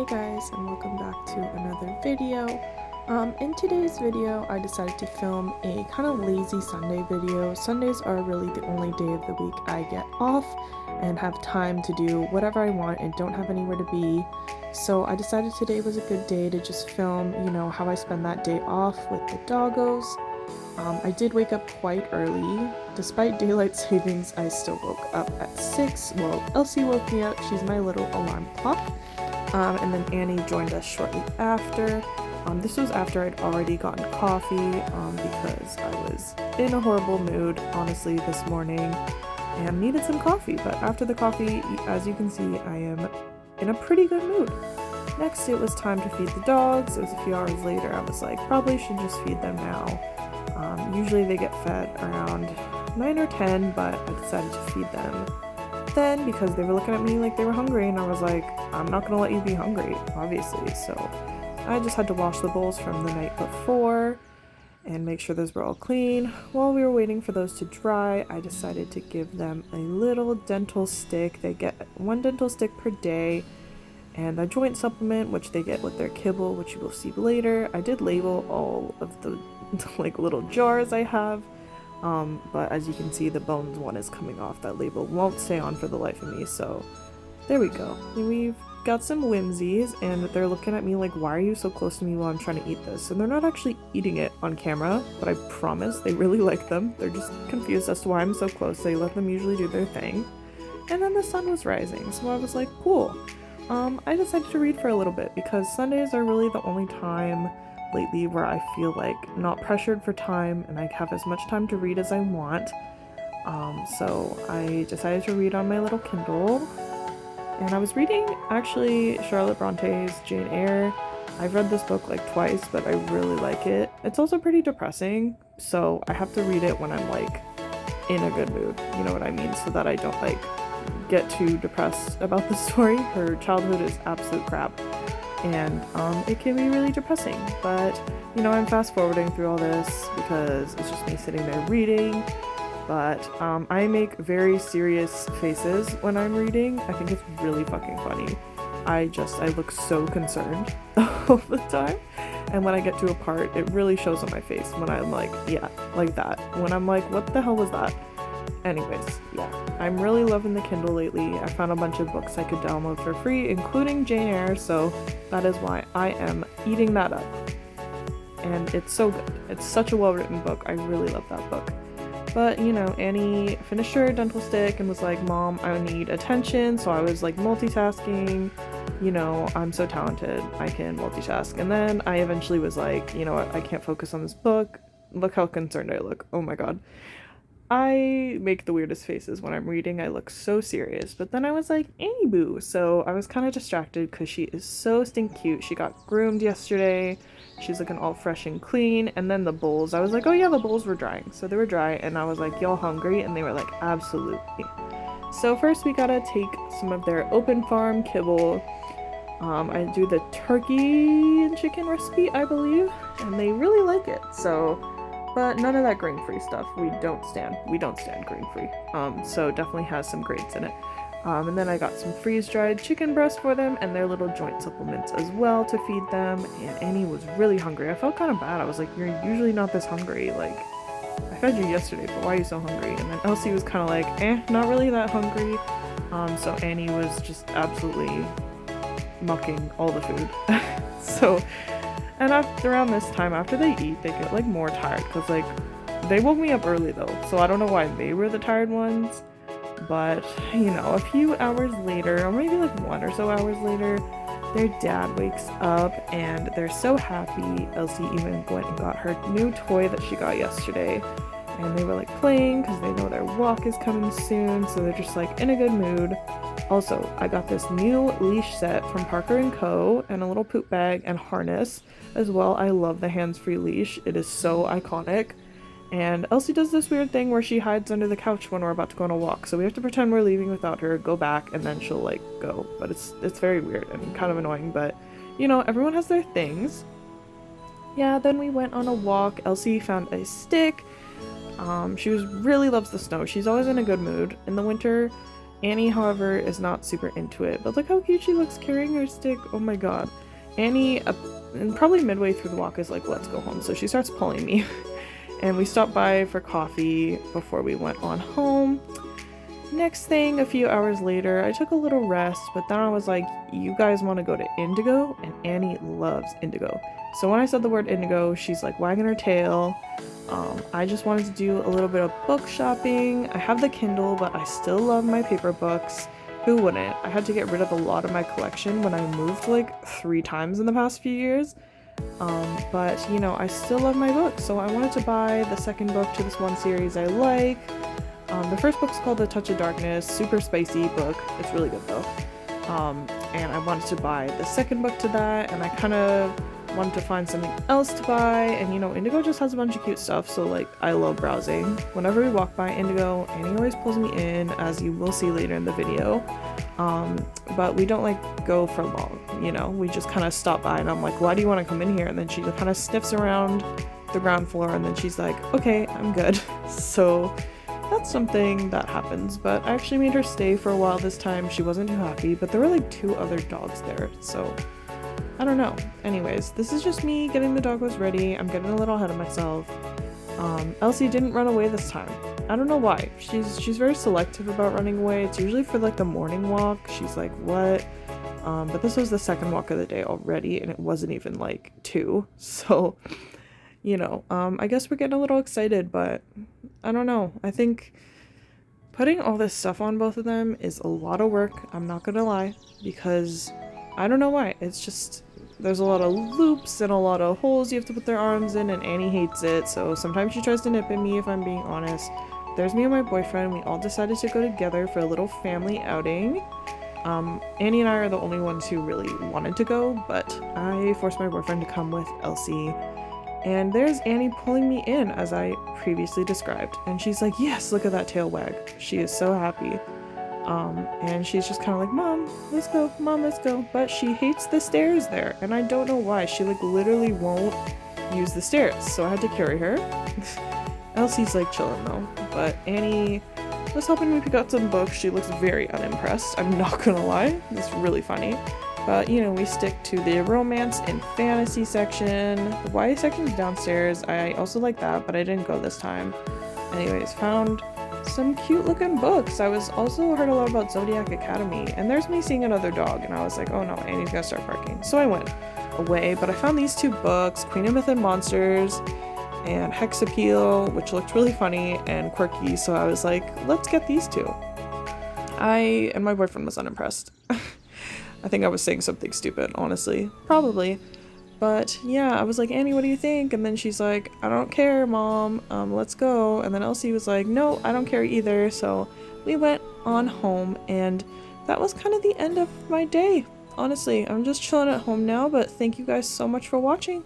Hey guys, and welcome back to another video. In today's video I decided to film a kind of lazy Sunday video. Sundays are really the only day of the week I get off and have time to do whatever I want and don't have anywhere to be. So I decided today was a good day to just film, how I spend that day off with the doggos. I did wake up quite early. Despite daylight savings, I still woke up at 6. Well, Elsie woke me up. She's my little alarm clock. And then Annie joined us shortly after. This was after I'd already gotten coffee because I was in a horrible mood, honestly, this morning and needed some coffee. But after the coffee, as you can see, I am in a pretty good mood. Next, it was time to feed the dogs. It was a few hours later. I was like, probably should just feed them now. Usually they get fed around 9 or 10, but I decided to feed them then because they were looking at me like they were hungry, and I was like, I'm not gonna let you be hungry, obviously. So I just had to wash the bowls from the night before and make sure those were all clean. While we were waiting for those to dry, I decided to give them a little dental stick. They get one dental stick per day, and a joint supplement, which they get with their kibble, which you will see later. I did label all of the like little jars I have, but as you can see, the bones one is coming off. That label won't stay on for the life of me, so there we go. And we've got some whimsies, and they're looking at me like, why are you so close to me while I'm trying to eat this? And they're not actually eating it on camera, but I promise they really like them. They're just confused as to why I'm so close. They let them usually do their thing. And then the sun was rising, so I was like, cool. I decided to read for a little bit because Sundays are really the only time lately where I feel like not pressured for time and I have as much time to read as I want. So I decided to read on my little Kindle, and I was reading actually Charlotte Bronte's Jane Eyre. I've read this book like twice, but I really like it. It's also pretty depressing, so I have to read it when I'm like in a good mood, you know what I mean, so that I don't like get too depressed about the story. Her childhood is absolute crap, and it can be really depressing, but I'm fast forwarding through all this because it's just me sitting there reading. But I make very serious faces when I'm reading. I think it's really fucking funny. I look so concerned all the time, and when I get to a part, it really shows on my face when I'm like, yeah, like that. When I'm like, what the hell was that? Anyways, yeah, I'm really loving the Kindle lately. I found a bunch of books I could download for free, including Jane Eyre, so that is why I am eating that up. And it's so good. It's such a well-written book. I really love that book. But, Annie finished her dental stick and was like, Mom, I need attention. So I was like multitasking. I'm so talented. I can multitask. And then I eventually was like, you know what? I can't focus on this book. Look how concerned I look. Oh my god. I make the weirdest faces when I'm reading. I look so serious. But then I was like, Annie boo. So I was kind of distracted because she is so stink cute. She got groomed yesterday. She's looking all fresh and clean. And then the bowls, I was like, oh yeah, the bowls were drying. So they were dry, and I was like, y'all hungry? And they were like, absolutely. So first we gotta take some of their open farm kibble. I do the turkey and chicken recipe, I believe, and they really like it. But none of that grain-free stuff. We don't stand grain-free. So definitely has some grains in it. And then I got some freeze-dried chicken breast for them and their little joint supplements as well to feed them. And Annie was really hungry. I felt kind of bad. I was like, you're usually not this hungry. Like, I fed you yesterday, but why are you so hungry? And then Elsie was kind of like, not really that hungry. So Annie was just absolutely mucking all the food. And around this time, after they eat, they get like more tired because like they woke me up early though, so I don't know why they were the tired ones. But a few hours later, or maybe like 1 or so hours later, their dad wakes up and they're so happy. Elsie even went and got her new toy that she got yesterday, and they were like playing because they know their walk is coming soon, so they're just like in a good mood. Also, I got this new leash set from Parker & Co. and a little poop bag and harness as well. I love the hands-free leash. It is so iconic. And Elsie does this weird thing where she hides under the couch when we're about to go on a walk. So we have to pretend we're leaving without her, go back, and then she'll like go. But it's very weird and kind of annoying, but everyone has their things. Yeah, then we went on a walk. Elsie found a stick. She really loves the snow. She's always in a good mood. In the winter, Annie, however, is not super into it, but look how cute she looks carrying her stick. Oh my god. Annie, and probably midway through the walk, is like, let's go home. So she starts pulling me. And we stopped by for coffee before we went on home. Next thing, a few hours later, I took a little rest, but then I was like, you guys want to go to Indigo? And Annie loves Indigo. So when I said the word Indigo, she's like wagging her tail. I just wanted to do a little bit of book shopping. I have the Kindle, but I still love my paper books. Who wouldn't? I had to get rid of a lot of my collection when I moved like 3 times in the past few years. But you know, I still love my books, so I wanted to buy the second book to this one series I like. The first book's called The Touch of Darkness, super spicy book. It's really good though. And I wanted to buy the second book to that, and I kind of wanted to find something else to buy, and you know, Indigo just has a bunch of cute stuff, so like I love browsing. Whenever we walk by Indigo, Annie always pulls me in, as you will see later in the video. But we don't like go for long, you know, we just kind of stop by and I'm like, why do you want to come in here? And then she kind of sniffs around the ground floor and then she's like, okay, I'm good. So that's something that happens, but I actually made her stay for a while this time. She wasn't too happy, but there were like 2 other dogs there, so I don't know. Anyways, this is just me getting the doggos ready. I'm getting a little ahead of myself. Elsie didn't run away this time. I don't know why. She's very selective about running away. It's usually for like the morning walk. She's like, what? But this was the second walk of the day already, and it wasn't even like 2. So, you know, I guess we're getting a little excited, but I don't know. I think putting all this stuff on both of them is a lot of work. I'm not gonna lie, because I don't know why. It's just, there's a lot of loops and a lot of holes you have to put their arms in, and Annie hates it, so sometimes she tries to nip at me if I'm being honest. There's me and my boyfriend. We all decided to go together for a little family outing. Annie and I are the only ones who really wanted to go, but I forced my boyfriend to come with Elsie. And there's Annie pulling me in, as I previously described. And she's like, yes, look at that tail wag. She is so happy. And she's just kind of like, Mom, let's go. Mom, let's go. But she hates the stairs there. And I don't know why. She like literally won't use the stairs. So I had to carry her. Elsie's like chilling though. But Annie was helping me pick out some books. She looks very unimpressed. I'm not gonna lie. It's really funny. But, you know, we stick to the romance and fantasy section. The YA section's downstairs. I also like that, but I didn't go this time. Anyways, found some cute looking books. I was also heard a lot about Zodiac Academy, and there's me seeing another dog, and I was like, oh no, Annie's gonna start barking. So I went away, but I found these 2 books, Queen of Myth and Monsters and Hex Appeal, which looked really funny and quirky, so I was like, let's get these 2. And my boyfriend was unimpressed. I think I was saying something stupid, honestly. Probably. But yeah, I was like, Annie, what do you think? And then she's like, I don't care, Mom. Let's go. And then Elsie was like, no, I don't care either. So we went on home, and that was kind of the end of my day. Honestly, I'm just chilling at home now, but thank you guys so much for watching.